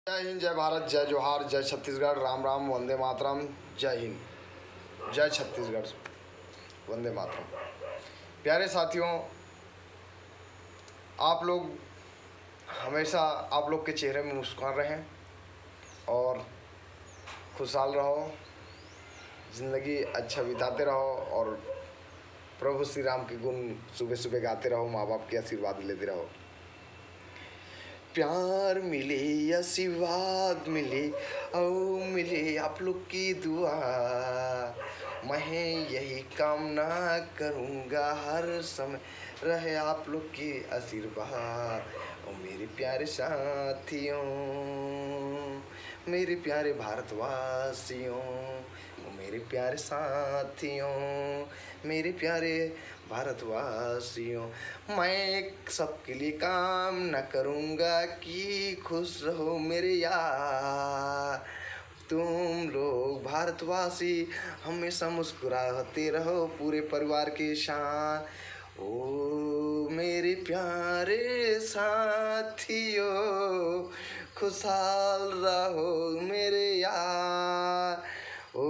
जय हिंद, जय भारत, जय जोहार, जय छत्तीसगढ़, राम राम, वंदे मातरम। जय हिंद, जय छत्तीसगढ़, वंदे मातरम। प्यारे साथियों, आप लोग हमेशा आप लोग के चेहरे में मुस्कुराते रहें और खुशहाल रहो, ज़िंदगी अच्छा बिताते रहो और प्रभु श्री राम के गुण सुबह सुबह गाते रहो, माँ बाप के आशीर्वाद लेते रहो। प्यार मिले, आशीर्वाद मिले और मिले आप लोग की दुआ, मैं यही कामना करूँगा हर समय रहे आप लोग की आशीर्वाद। और मेरे प्यारे साथियों, मेरे प्यारे भारतवासियों, मेरे प्यारे साथियों, मेरे प्यारे भारतवासियों, मैं सबके लिए काम न करूँगा कि खुश रहो मेरे यार। तुम लोग भारतवासी हमेशा मुस्कुराते रहो पूरे परिवार के साथ। ओ मेरे प्यारे साथियों, खुशहाल रहो मेरे यार। ओ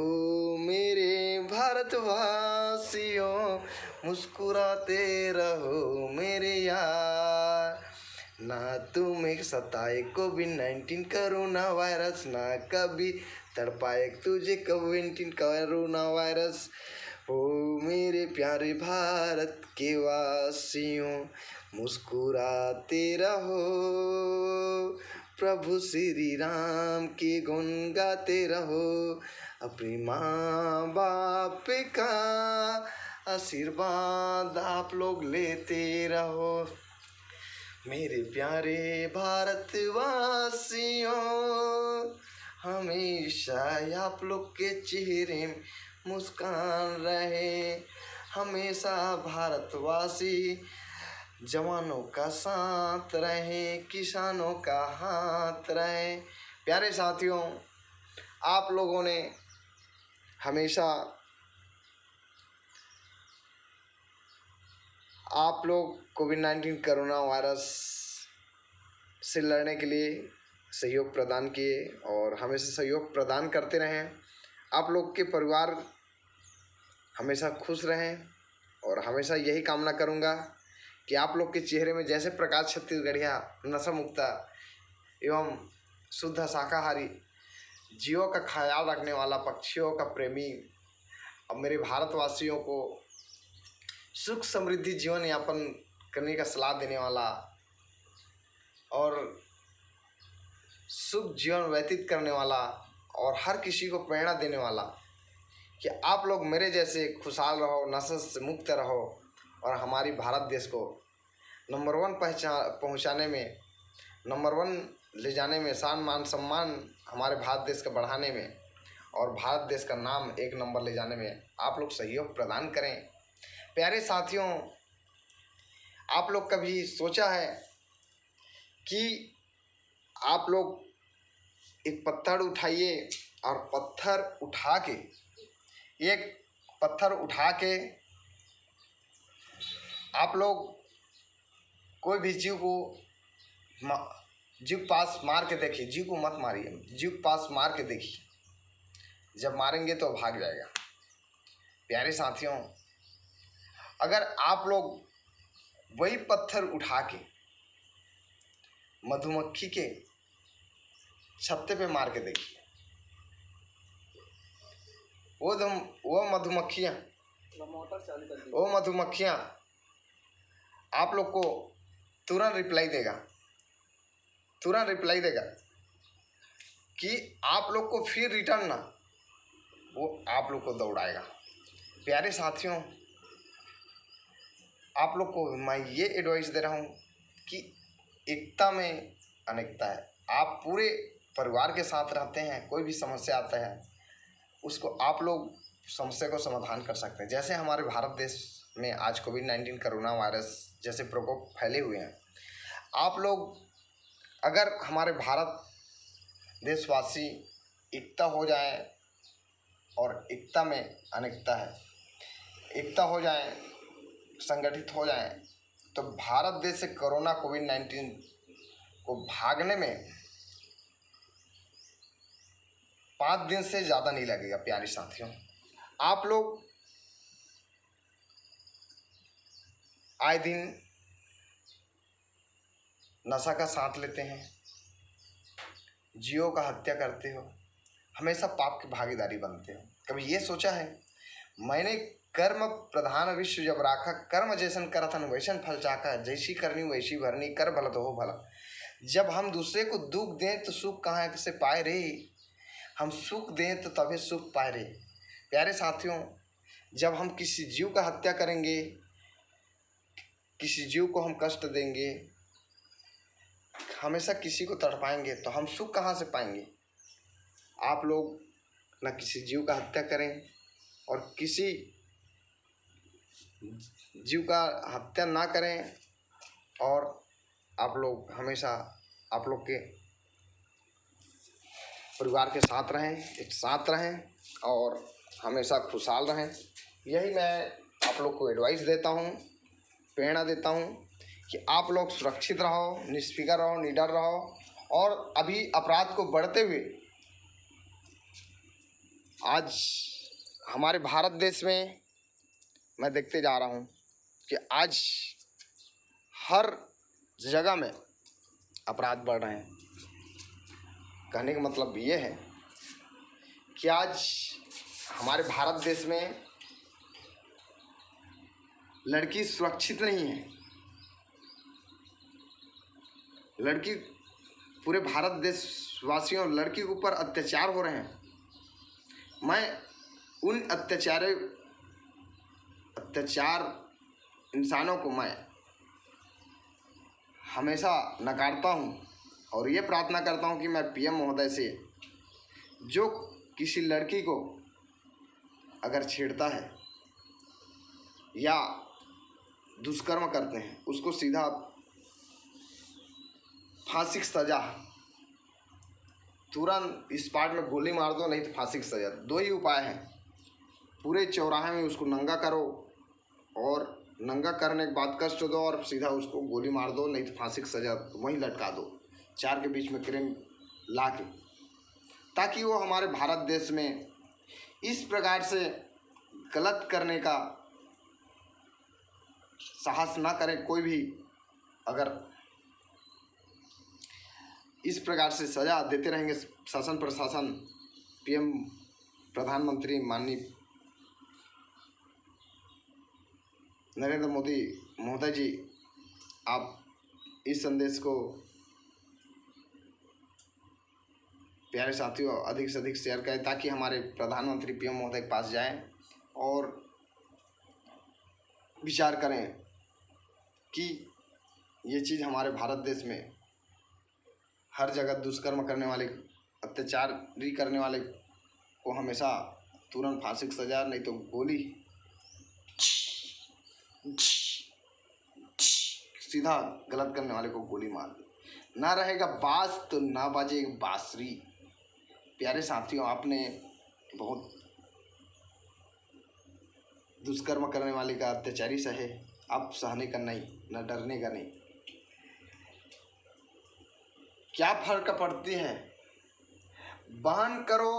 मेरे भारतवासियों, मुस्कुराते रहो मेरे यार। ना तुम्हें सताए कोविड-19 कोरोना वायरस, ना कभी तड़पाए तुझे कोविड-19 कोरोना वायरस। ओ मेरे प्यारे भारत के वासियों, मुस्कुराते रहो, प्रभु श्री राम के गुण गाते रहो, अपनी माँ बाप का आशीर्वाद आप लोग लेते रहो। मेरे प्यारे भारतवासियों, हमेशा आप लोग के चेहरे में मुस्कान रहे, हमेशा भारतवासी जवानों का साथ रहे, किसानों का हाथ रहे। प्यारे साथियों, आप लोगों ने हमेशा आप लोग कोविड-19 कोरोना वायरस से लड़ने के लिए सहयोग प्रदान किए और हमेशा सहयोग प्रदान करते रहें। आप लोग के परिवार हमेशा खुश रहें और हमेशा यही कामना करूंगा कि आप लोग के चेहरे में जैसे प्रकाश छत्तीसगढ़िया नशा मुक्त एवं शुद्ध शाकाहारी, जीवों का ख्याल रखने वाला, पक्षियों का प्रेमी और मेरे भारतवासियों को सुख समृद्धि जीवन यापन करने का सलाह देने वाला और सुख जीवन व्यतीत करने वाला और हर किसी को प्रेरणा देने वाला कि आप लोग मेरे जैसे खुशहाल रहो, नशे से मुक्त रहो और हमारी भारत देश को नंबर 1 पहुंचाने में, नंबर 1 ले जाने में, शान मान सम्मान हमारे भारत देश का बढ़ाने में और भारत देश का नाम 1 नंबर ले जाने में आप लोग सहयोग प्रदान करें। प्यारे साथियों, आप लोग कभी सोचा है कि आप लोग एक पत्थर उठाइए और पत्थर उठा के आप लोग कोई भी जीव पास मार के देखिए, जीव को मत मारिए, जीव पास मार के देखिए, जब मारेंगे तो भाग जाएगा। प्यारे साथियों, अगर आप लोग वही पत्थर उठा के मधुमक्खी के छत्ते पे मार के देखिए, वो मधुमक्खियाँ आप लोग को तुरंत रिप्लाई देगा कि आप लोग को फिर रिटर्न ना, वो आप लोग को दौड़ाएगा। प्यारे साथियों, आप लोग को मैं ये एडवाइस दे रहा हूँ कि एकता में अनेकता है। आप पूरे परिवार के साथ रहते हैं, कोई भी समस्या आता है उसको आप लोग समस्या को समाधान कर सकते हैं। जैसे हमारे भारत देश में आज कोविड-19 कोरोना वायरस जैसे प्रकोप फैले हुए हैं, आप लोग अगर हमारे भारत देशवासी एकता हो जाए और एकता में अनेकता है, एकता हो जाए, संगठित हो जाए, तो भारत देश से कोरोना कोविड-19 को भागने में 5 दिन से ज़्यादा नहीं लगेगा प्यारे साथियों। आप लोग आए दिन नशा का साथ लेते हैं, जीवों का हत्या करते हो, हमेशा पाप की भागीदारी बनते हो। कभी ये सोचा है, मैंने कर्म प्रधान विश्व जब राखा, कर्म जैसन करथन वैसन फल चाखा, जैसी करनी वैसी भरनी, कर भला तो हो भला। जब हम दूसरे को दुख दें तो सुख कहाँ से पाए रे, हम सुख दें तो तभी सुख पाए रे। प्यारे साथियों, जब हम किसी जीव का हत्या करेंगे, किसी जीव को हम कष्ट देंगे, हमेशा किसी को तड़पाएंगे, तो हम सुख कहाँ से पाएंगे। आप लोग न किसी जीव का हत्या करें और किसी जीव का हत्या ना करें, और आप लोग हमेशा आप लोग के परिवार के साथ रहें, एक साथ रहें और हमेशा खुशहाल रहें। यही मैं आप लोग को एडवाइस देता हूँ, प्रेरणा देता हूँ कि आप लोग सुरक्षित रहो, निष्फिक्र रहो, निडर रहो। और अभी अपराध को बढ़ते हुए आज हमारे भारत देश में मैं देखते जा रहा हूँ कि आज हर जगह में अपराध बढ़ रहे हैं। कहने का मतलब ये है कि आज हमारे भारत देश में लड़की सुरक्षित नहीं है। लड़की, पूरे भारत देशवासियों, लड़की के ऊपर अत्याचार हो रहे हैं। मैं उन अत्याचार इंसानों को मैं हमेशा नकारता हूं और ये प्रार्थना करता हूं कि मैं पीएम महोदय से, जो किसी लड़की को अगर छेड़ता है या दुष्कर्म करते हैं, उसको सीधा फांसी की सजा, तुरंत स्पॉट में गोली मार दो, नहीं तो फांसी की सजा। 2 ही उपाय हैं। पूरे चौराहे में उसको नंगा करो और नंगा करने के बाद कष्ट दो और सीधा उसको गोली मार दो, नहीं तो फांसी की सजा वहीं लटका दो, 4 के बीच में क्रेन ला के, ताकि वो हमारे भारत देश में इस प्रकार से गलत करने का साहस ना करे कोई भी। अगर इस प्रकार से सजा देते रहेंगे शासन प्रशासन, पीएम प्रधानमंत्री माननीय नरेंद्र मोदी महोदय जी, आप इस संदेश को प्यारे साथियों अधिक से अधिक शेयर करें, ताकि हमारे प्रधानमंत्री पीएम महोदय के पास जाएं और विचार करें कि ये चीज़ हमारे भारत देश में हर जगह दुष्कर्म करने वाले, अत्याचारी करने वाले को हमेशा तुरंत फांसी की सजा, नहीं तो गोली, सीधा गलत करने वाले को गोली मार दे। ना रहेगा बास तो ना बाजेगी बांसुरी। प्यारे साथियों, आपने बहुत दुष्कर्म करने वाले का, अत्याचारी सहे, अब सहने का नहीं, न डरने का नहीं। क्या फर्क पड़ती है, बहन करो,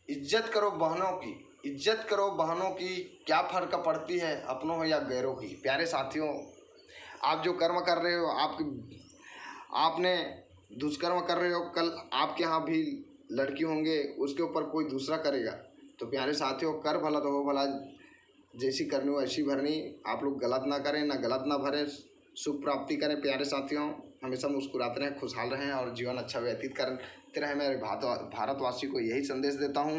इज्जत करो बहनों की, इज्जत करो बहनों की, क्या फर्क पड़ती है अपनों हो या गैरों की। प्यारे साथियों, आप जो कर्म कर रहे हो, आपने दुष्कर्म कर रहे हो, कल आपके यहाँ भी लड़की होंगे, उसके ऊपर कोई दूसरा करेगा। तो प्यारे साथियों, कर भला तो हो भला, जैसी करनी वैसी भरनी। आप लोग गलत ना करें, ना गलत ना भरें, सुख प्राप्ति करें। प्यारे साथियों, हमेशा मुस्कुराते रहें, खुशहाल रहें और जीवन अच्छा व्यतीत करते रहें। मेरे भारतवासी को यही संदेश देता हूँ।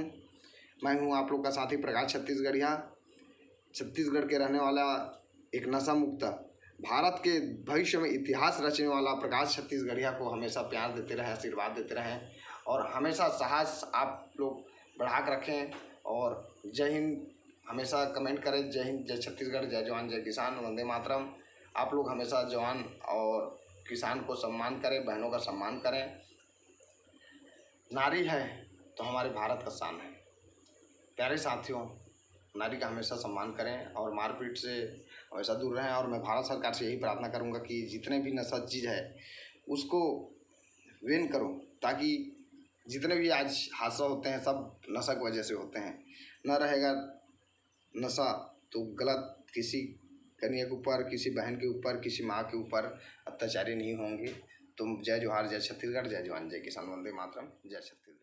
मैं हूँ आप लोग का साथी प्रकाश छत्तीसगढ़िया, छत्तीसगढ़ के रहने वाला, एक नशा मुक्त, भारत के भविष्य में इतिहास रचने वाला प्रकाश छत्तीसगढ़िया को हमेशा प्यार देते रहें, आशीर्वाद देते रहें और हमेशा साहस आप लोग बढ़ा कर रखें। और जय हिंद हमेशा कमेंट करें, जय हिंद, जय छत्तीसगढ़, जय जवान जय किसान, वंदे मातरम। आप लोग हमेशा जवान और किसान को सम्मान करें, बहनों का सम्मान करें। नारी है तो हमारे भारत का शान है। प्यारे साथियों, नारी का हमेशा सम्मान करें और मारपीट से हमेशा दूर रहें। और मैं भारत सरकार से यही प्रार्थना करूंगा कि जितने भी नशा चीज़ है उसको बैन करो, ताकि जितने भी आज हादसा होते हैं सब नशा की वजह से होते हैं। ना रहेगा नशा तो गलत किसी कन्या के ऊपर, किसी बहन के ऊपर, किसी माँ के ऊपर अत्याचारी नहीं होंगे। तो जय जोहार, जय छत्तीसगढ़, जय जवान जय किसान, वंदे मातरम, जय छत्तीसगढ़।